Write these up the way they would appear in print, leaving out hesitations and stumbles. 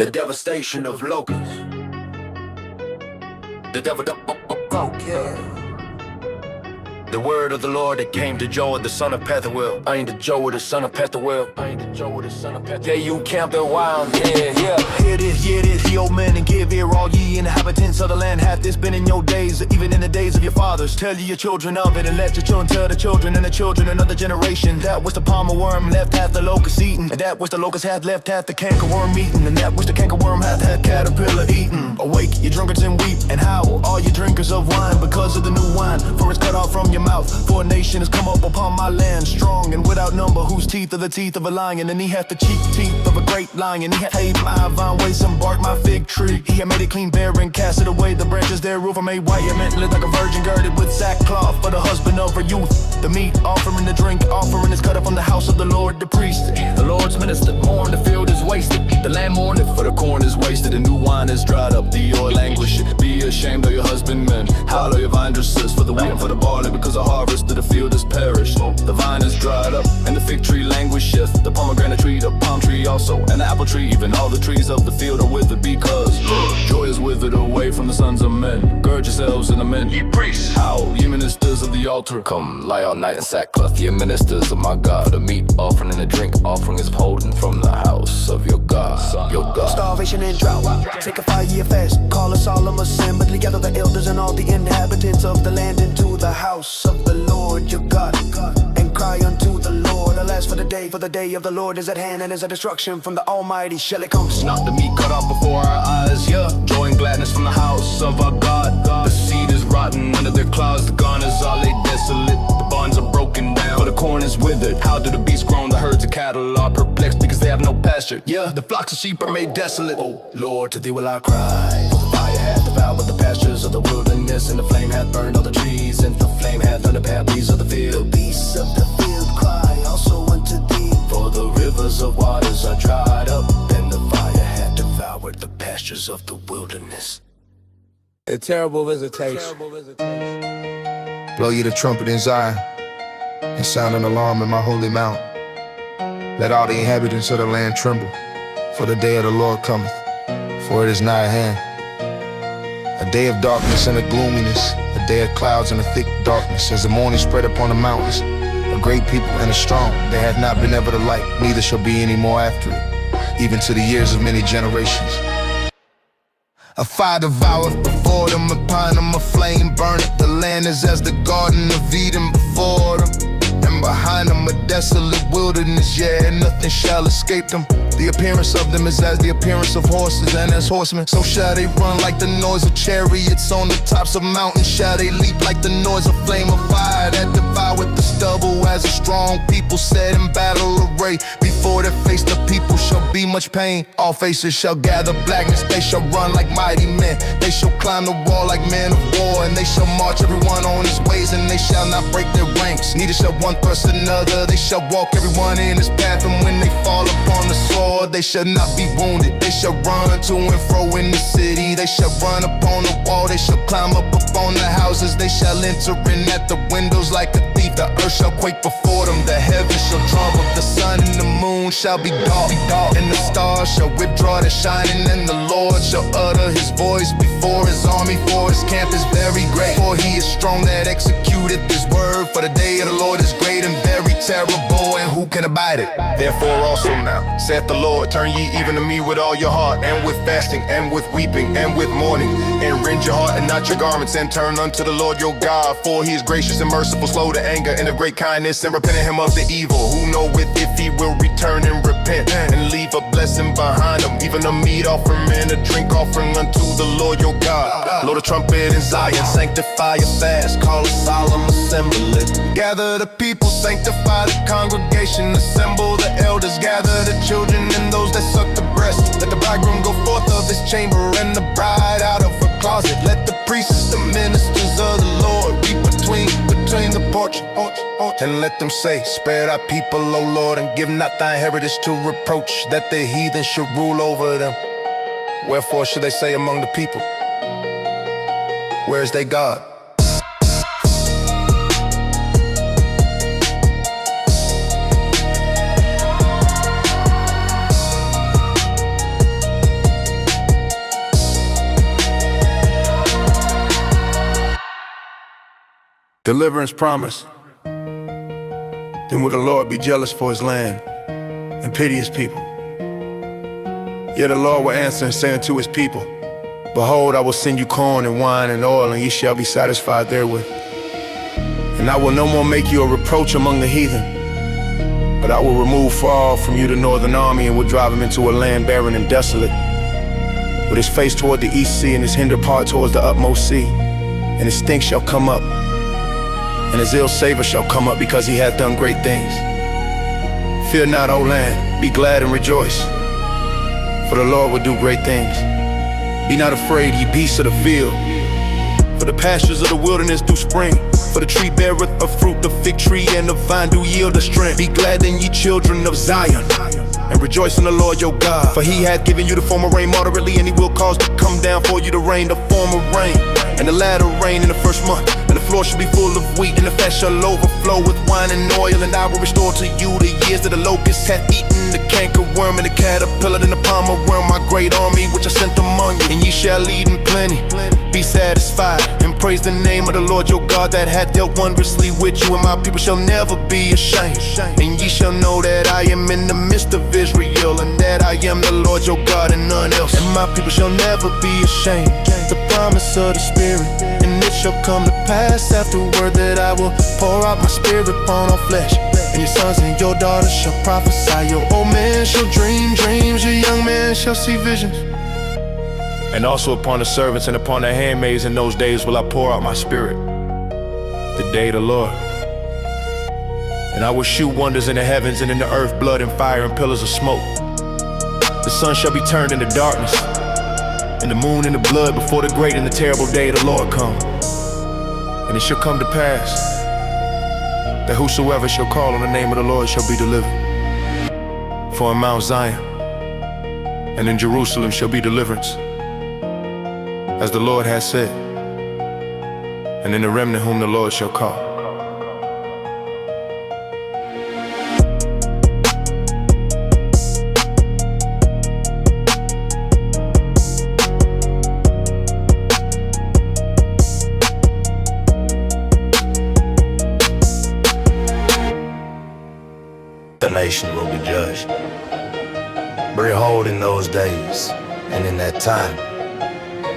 The devastation of locusts. The devil. Oh, yeah. The word of the Lord that came to Joel, the son of Pethuel. I ain't the Joel, the son of Pethuel. I ain't the Joel, the son of Pethuel. Yeah, you camp the wild, yeah. Hear this, ye old men, and give ear, all ye inhabitants of the land. Hath this been in your days, even in the days of your fathers? Tell ye your children of it, and let your children tell the children and the children another generation. That which the palmer worm left hath the locust eaten, and that which the locust hath left hath the cankerworm eaten, and that which the cankerworm hath had caterpillar eaten. Awake, ye drunkards, and weep, and howl, all ye drinkers of wine, because of the new wine, for it's cut off from your mouth. For a nation has come up upon my land, strong and without number, whose teeth are the teeth of a lion, and he hath the cheek teeth of a great lion. He hath paved my vine ways and barked my fig tree. He hath made it clean bare and cast it away. The branches thereof are made white and mantled like a virgin, girded with sackcloth for the husband of her youth. The meat offering, the drink offering is cut up from the house of the Lord the priest. The Lord's minister mourn, the field is wasted. The land mourneth, for the corn is wasted. The new wine is dried up, the oil languisheth. Be ashamed of your husbandmen, howl of your vine dressers, for the wheat and for the barley, because the harvest of the field is perished. The vine is dried up, and the fig tree languisheth. The pomegranate tree, the palm tree also, and the apple tree, even all the trees of the field are withered, because joy is withered away from the sons of men. Gird yourselves and amend, ye priests. Howl, ye ministers of the altar. Come, lie all night in sackcloth, ye ministers of my God. The meat offering and the drink offering is holden from the house of your God, your God. Starvation and drought, take a 5-year fast. Call a solemn assembly together, the elders and all the inhabitants of the land, into the house of the Lord your God, and cry unto the Lord. Alas, for the day of the Lord is at hand, and is a destruction from the Almighty shall it come. Not the meat cut off before our eyes, yeah. Joy and gladness from the house of our God. The seed is rotten under their clouds, the garners are laid desolate. The barns are broken down, for the corn is withered. How do the beasts groan? The herds of cattle are perplexed, because they have no pasture. Yeah, the flocks of sheep are made desolate. Oh Lord, to thee will I cry. For the fire hath devoured the pastures of the wilderness, and the flame hath burned all the trees, and the flame hath done the babblies of the field. The beasts of the field cry also unto thee, for the rivers of waters are dried up, and the fire hath devoured the pastures of the wilderness. A terrible visitation. Blow ye the trumpet in Zion, and sound an alarm in my holy mount. Let all the inhabitants of the land tremble, for the day of the Lord cometh, for it is nigh at hand. A day of darkness and of gloominess, a day of clouds and a thick darkness, as the morning spread upon the mountains. A great people and a strong, there hath not been ever the like, neither shall be any more after it, even to the years of many generations. A fire devoureth before them, upon them a flame burneth. The land is as the garden of Eden before them, and behind them a desolate wilderness, yeah, and nothing shall escape them. The appearance of them is as the appearance of horses, and as horsemen, so shall they run like the noise of chariots. On the tops of mountains shall they leap like the noise of flame of fire that devoureth the stubble. As a strong people set in battle array, before their face the people shall be much pain. All faces shall gather blackness, they shall run like mighty men. They shall climb the wall like men of war, and they shall march everyone on his ways, and they shall not break their ranks, neither shall one thrust another. They shall walk everyone in his path, and when they fall upon the sword, they shall not be wounded. They shall run to and fro in the city, they shall run upon the wall, they shall climb up upon the houses. They shall enter in at the windows like a thief. The earth shall quake before them, the heavens shall tremble. The sun and the moon shall be dark, and the stars shall withdraw their shining, and the Lord shall utter his voice before his army, for his camp is very great. For he is strong that executed this word, for the day of the Lord is great and very terrible, and who can abide it? Therefore also now, saith the Lord, turn ye even to me with all your heart, and with fasting, and with weeping, and with mourning, and rend your heart and not your garments, and turn unto the Lord your God. For he is gracious and merciful, slow to anger, and of great kindness, and repenting him of the evil. Who knoweth if he will return and repent, and leave a blessing behind him, even a meat offering and a drink offering unto the Lord your God. Blow the trumpet in Zion, sanctify your fast, call a solemn assembly. Gather the people, sanctify the congregation, assemble the elders, gather the children and those that suck the breast. Let the bridegroom go forth of his chamber, and the bride out of her closet. Let the priests, the ministers of the Lord, be between the porch, and let them say, spare thy people, O Lord, and give not thy heritage to reproach, that the heathen should rule over them. Wherefore should they say among the people, where is their God? deliverance promise, then will the Lord be jealous for his land and pity his people? Yet the Lord will answer and say unto his people, Behold, I will send you corn and wine and oil, and ye shall be satisfied therewith. And I will no more make you a reproach among the heathen, but I will remove far from you the northern army, and will drive him into a land barren and desolate, with his face toward the east sea, and his hinder part towards the utmost sea. And his stink shall come up, and his ill savor shall come up, because he hath done great things. Fear not, O land, be glad and rejoice, for the Lord will do great things. Be not afraid, ye beasts of the field, for the pastures of the wilderness do spring. For the tree beareth a fruit, the fig tree and the vine do yield a strength. Be glad then, ye children of Zion, and rejoice in the Lord your God. For he hath given you the former rain moderately, and he will cause to come down for you the rain, the former rain, and the latter rain in the first month. And the floor shall be full of wheat, and the fat shall overflow with wine and oil. And I will restore to you the years that the locust hath eaten, the cankerworm and the caterpillar and the palmer worm, my great army which I sent among you. And ye shall eat in plenty, be satisfied, and praise the name of the Lord your God, that hath dealt wondrously with you. And my people shall never be ashamed, and ye shall know that I am in the midst of Israel, and that I am the Lord your God and none else. And my people shall never be ashamed. The promise of the Spirit, and it shall come to pass afterward, that I will pour out my Spirit upon all flesh. And your sons and your daughters shall prophesy, your old man shall dream dreams, your young man shall see visions. And also upon the servants and upon the handmaids in those days will I pour out my Spirit, the day of the Lord. And I will shew wonders in the heavens and in the earth, blood and fire and pillars of smoke. The sun shall be turned into darkness, and the moon into blood, before the great and the terrible day of the Lord come. And it shall come to pass that whosoever shall call on the name of the Lord shall be delivered. For in Mount Zion and in Jerusalem shall be deliverance, as the Lord has said, and in the remnant whom the Lord shall call. The nation will be judged. Behold, in those days, and in that time,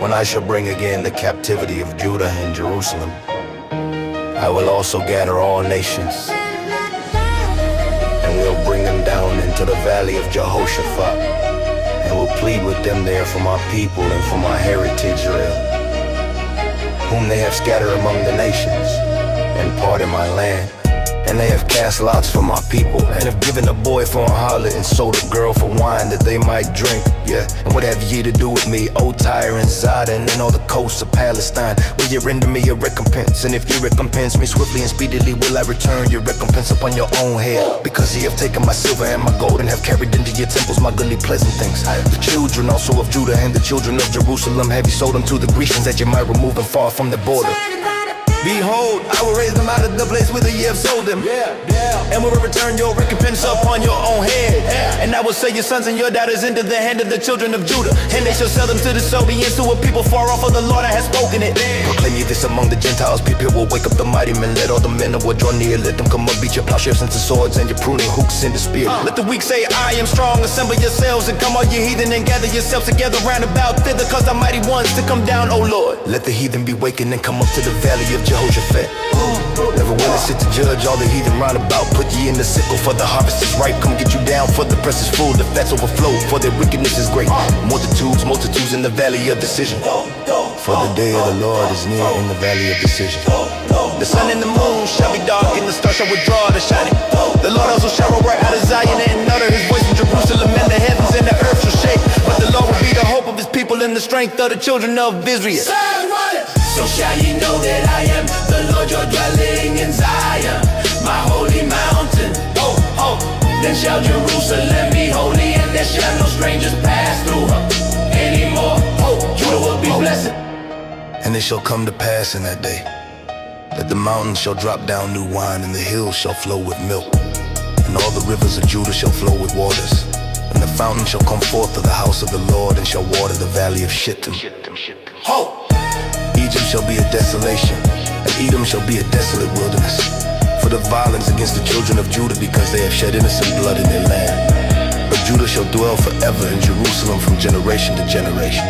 when I shall bring again the captivity of Judah and Jerusalem, I will also gather all nations, and will bring them down into the valley of Jehoshaphat, and will plead with them there for my people and for my heritage Israel, whom they have scattered among the nations, and parted my land. And they have cast lots for my people, and have given a boy for a harlot, and sold a girl for wine that they might drink. Yeah, and what have ye to do with me, O Tyre and Zidon, and all the coasts of Palestine? Will ye render me a recompense? And if ye recompense me swiftly and speedily, will I return your recompense upon your own head? Because ye have taken my silver and my gold, and have carried into your temples my goodly pleasant things. The children also of Judah and the children of Jerusalem have ye sold unto the Grecians, that ye might remove them far from the border. Behold, I will raise them out of the place whither ye have sold them, and will return your recompense upon your own head. And I will sell your sons and your daughters into the hand of the children of Judah, and they shall sell them to the Sabaeans, to a people far off, for the Lord has spoken it. Proclaim ye this among the Gentiles, people will wake up the mighty men. Let all the men that will draw near, let them come up, beat your plowshares into swords, and your pruning hooks into spears. Let the weak say, I am strong. Assemble yourselves, and come all ye heathen, and gather yourselves together round about thither, cause the mighty ones to come down, O Lord. Let the heathen be wakened, and come up to the valley of Jehoshaphat. Never will I sit to judge all the heathen round about. Put ye in the sickle, for the harvest is ripe. Come get you down, for the press is full, the fats overflow, for their wickedness is great. Multitudes, multitudes in the valley of decision, for the day of the Lord is near in the valley of decision. The sun and the moon shall be dark, and the stars shall withdraw the shining. The Lord also shall roll right out of Zion, and utter his voice in Jerusalem, and the heavens and the earth shall shake. But the Lord will be the hope of his people, and the strength of the children of Israel. So shall ye know that I am the Lord your dwelling in Zion, my holy mountain. Then shall Jerusalem be holy, and there shall no strangers pass through her anymore. Judah will be blessed. And it shall come to pass in that day, that the mountains shall drop down new wine, and the hills shall flow with milk, and all the rivers of Judah shall flow with waters. And the fountain shall come forth of the house of the Lord, and shall water the valley of Shittim. Egypt shall be a desolation, and Edom shall be a desolate wilderness, for the violence against the children of Judah, because they have shed innocent blood in their land. But Judah shall dwell forever in Jerusalem from generation to generation.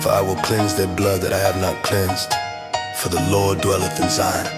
For I will cleanse their blood that I have not cleansed, for the Lord dwelleth in Zion.